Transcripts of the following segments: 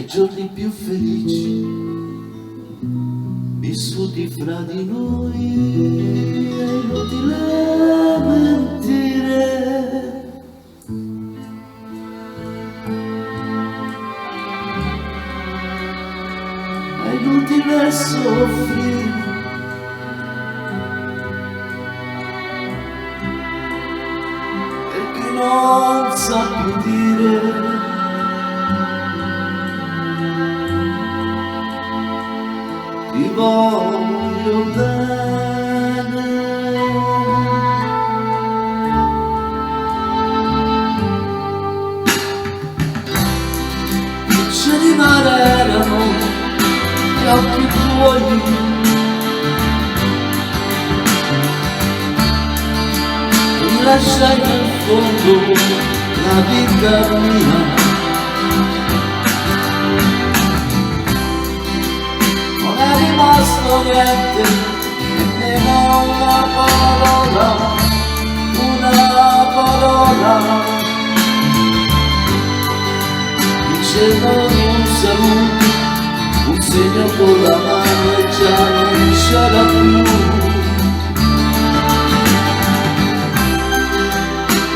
ai giorni più felici vissuti fra di noi. È inutile mentire, è inutile soffrire, per chi non sa più dire. Ti voglio bene, gocce di mare erano gli occhi tuoi, mi lasciai nel fondo la vita mia. Niente, nemmeno una parola, dicevano un saluto, un segno con la mano e già non c'era più.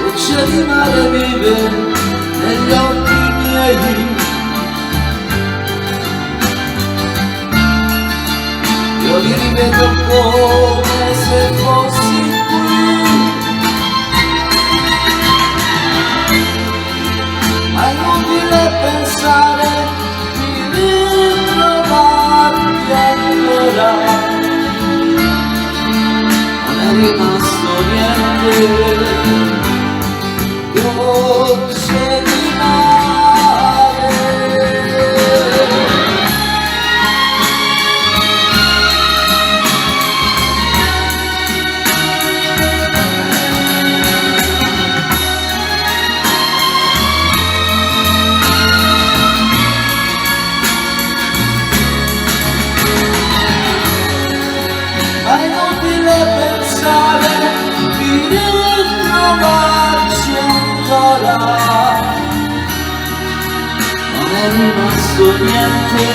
Gocce di mare vive negli occhi miei, io li rivedo come se fossi qui, ma è inutile pensare di ritrovarti ancora, non è rimasto niente, gocce di mare. Non è rimasto niente,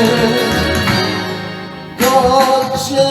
gocce